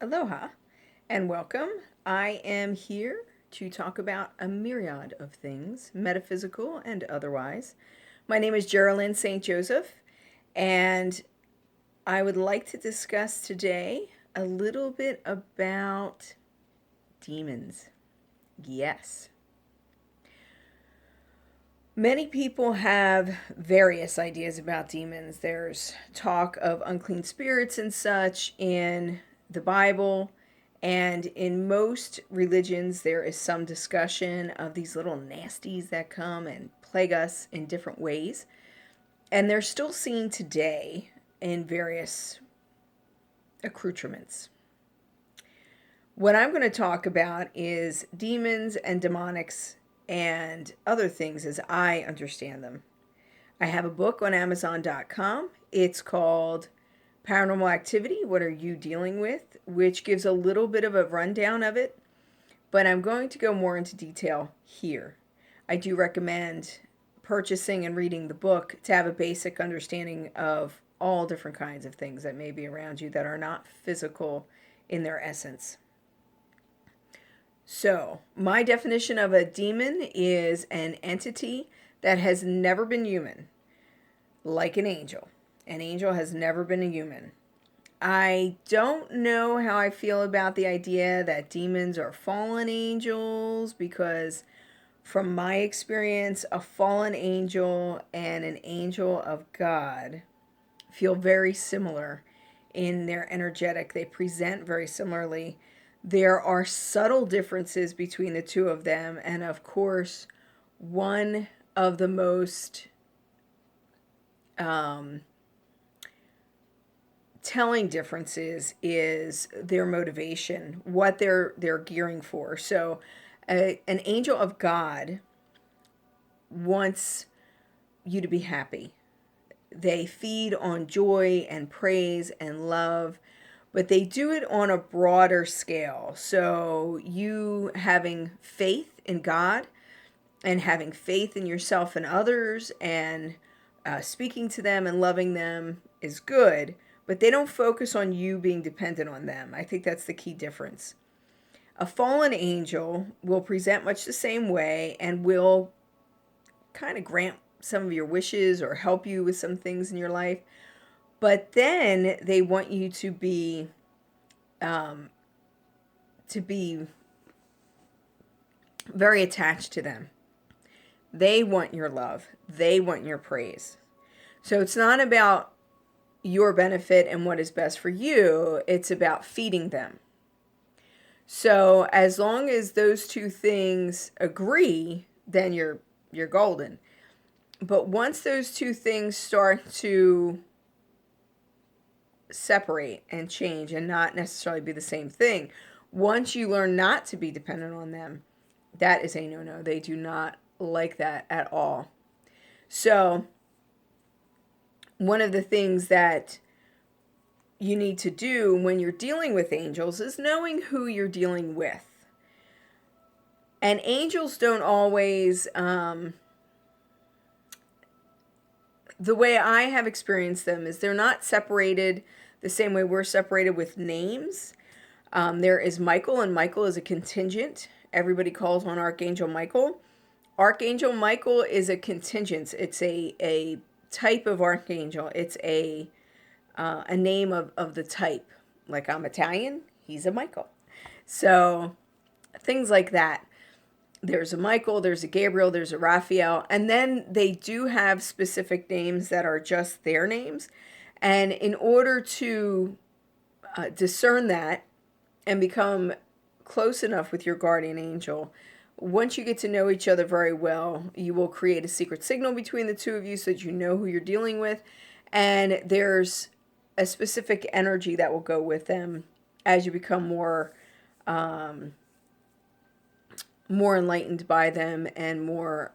Aloha and welcome. I am here to talk about a myriad of things, metaphysical and otherwise. My name is GeralynStJoseph, and I would like to discuss today a little bit about demons. Yes. Many people have various ideas about demons. There's talk of unclean spirits and such in the Bible, and in most religions, there is some discussion of these little nasties that come and plague us in different ways. And they're still seen today in various accoutrements. What I'm going to talk about is demons and demonics and other things as I understand them. I have a book on Amazon.com. It's called Paranormal Activity, What Are You Dealing With?, which gives a little bit of a rundown of it, but I'm going to go more into detail here. I do recommend purchasing and reading the book to have a basic understanding of all different kinds of things that may be around you that are not physical in their essence. So, my definition of a demon is an entity that has never been human, like an angel. An angel has never been a human. I don't know how I feel about the idea that demons are fallen angels because, from my experience, a fallen angel and an angel of God feel very similar in their energetic. They present very similarly. There are subtle differences between the two of them, and of course, one of the most telling differences is their motivation, what they're gearing for. So, an angel of God wants you to be happy. They feed on joy and praise and love, but they do it on a broader scale. So you having faith in God and having faith in yourself and others and speaking to them and loving them is good, but they don't focus on you being dependent on them. I think that's the key difference. A fallen angel will present much the same way and will kind of grant some of your wishes or help you with some things in your life. But then they want you to be very attached to them. They want your love. They want your praise. So it's not about your benefit and what is best for you. It's about feeding them. So as long as those two things agree, then you're golden. But once those two things start to separate and change and not necessarily be the same thing, once you learn not to be dependent on them, that is a no-no. They do not like that at all. So, one of the things that you need to do when you're dealing with angels is knowing who you're dealing with. And angels don't always, the way I have experienced them is they're not separated the same way we're separated with names. There is Michael, and Michael is a contingent. Everybody calls on Archangel Michael. Archangel Michael is a contingent. It's a type of archangel. It's a name of the type. Like I'm Italian, he's a Michael. So things like that. There's a Michael, there's a Gabriel, there's a Raphael, and then they do have specific names that are just their names. And in order to discern that and become close enough with your guardian angel, once you get to know each other very well, you will create a secret signal between the two of you so that you know who you're dealing with. And there's a specific energy that will go with them as you become more enlightened by them and more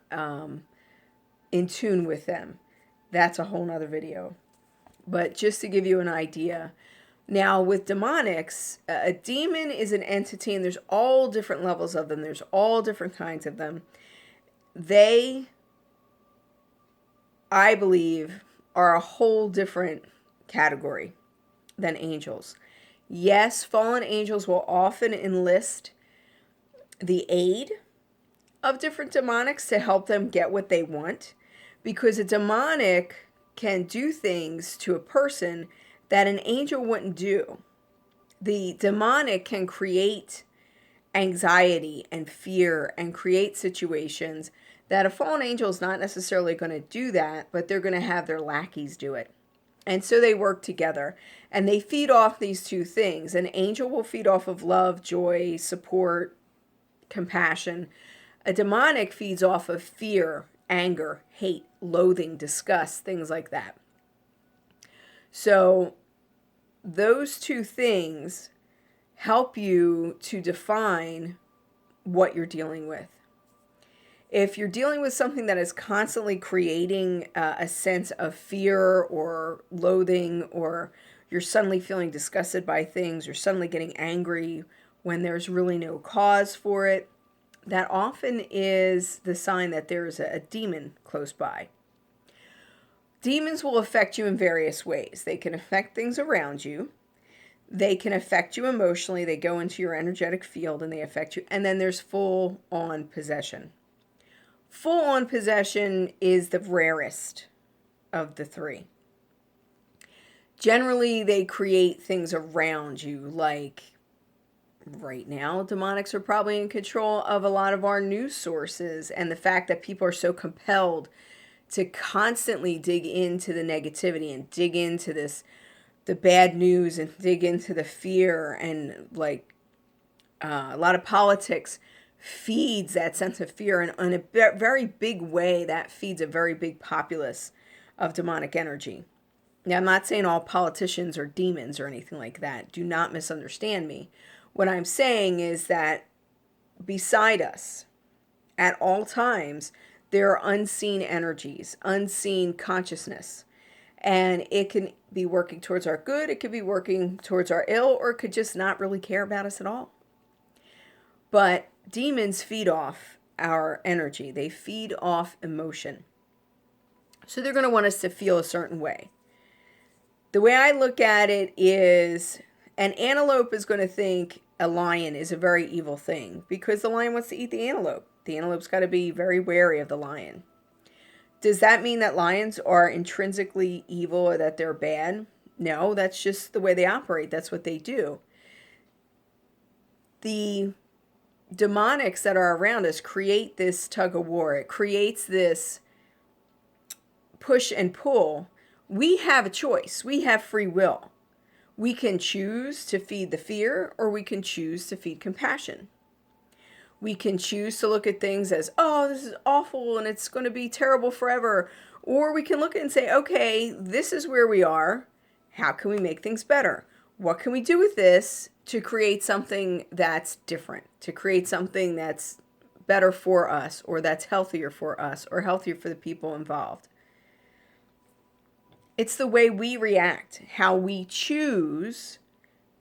in tune with them. That's a whole nother video. But just to give you an idea. Now, with demonics, a demon is an entity, and there's all different levels of them. There's all different kinds of them. They, I believe, are a whole different category than angels. Yes, fallen angels will often enlist the aid of different demonics to help them get what they want, because a demonic can do things to a person that an angel wouldn't do. The demonic can create anxiety and fear and create situations that a fallen angel is not necessarily going to do that, but they're going to have their lackeys do it. And so they work together and they feed off these two things. An angel will feed off of love, joy, support, compassion. A demonic feeds off of fear, anger, hate, loathing, disgust, things like that. So those two things help you to define what you're dealing with. If you're dealing with something that is constantly creating a sense of fear or loathing, or you're suddenly feeling disgusted by things, or suddenly getting angry when there's really no cause for it, that often is the sign that there's a demon close by. Demons will affect you in various ways. They can affect things around you. They can affect you emotionally. They go into your energetic field and they affect you. And then there's full-on possession. Full-on possession is the rarest of the three. Generally, they create things around you, like right now, demonics are probably in control of a lot of our news sources, and the fact that people are so compelled to constantly dig into the negativity and dig into the bad news and dig into the fear, and like a lot of politics feeds that sense of fear, and in a very big way that feeds a very big populace of demonic energy. Now, I'm not saying all politicians are demons or anything like that. Do not misunderstand me. What I'm saying is that beside us, at all times, there are unseen energies, unseen consciousness. And it can be working towards our good, it could be working towards our ill, or it could just not really care about us at all. But demons feed off our energy. They feed off emotion. So they're going to want us to feel a certain way. The way I look at it is, an antelope is going to think a lion is a very evil thing because the lion wants to eat the antelope. The antelope's got to be very wary of the lion. Does that mean that lions are intrinsically evil or that they're bad? No, that's just the way they operate. That's what they do. The demonics that are around us create this tug of war. It creates this push and pull. We have a choice. We have free will. We can choose to feed the fear, or we can choose to feed compassion. We can choose to look at things as, oh, this is awful and it's going to be terrible forever. Or we can look at it and say, okay, this is where we are. How can we make things better? What can we do with this to create something that's different, to create something that's better for us, or that's healthier for us, or healthier for the people involved? It's the way we react, how we choose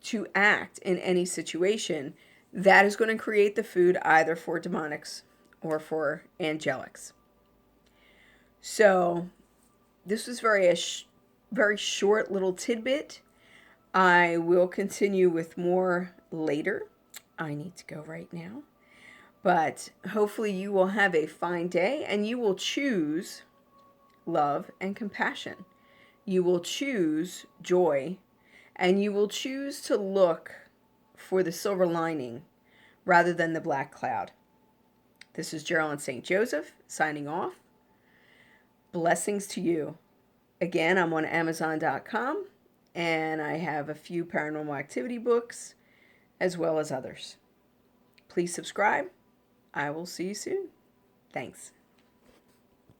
to act in any situation, that is going to create the food either for demonics or for angelics. So this was very short little tidbit. I will continue with more later. I need to go right now. But hopefully you will have a fine day and you will choose love and compassion. You will choose joy, and you will choose to look for the silver lining rather than the black cloud. This is GeralynStJoseph signing off. Blessings to you. Again, I'm on Amazon.com, and I have a few paranormal activity books as well as others. Please subscribe. I will see you soon. Thanks.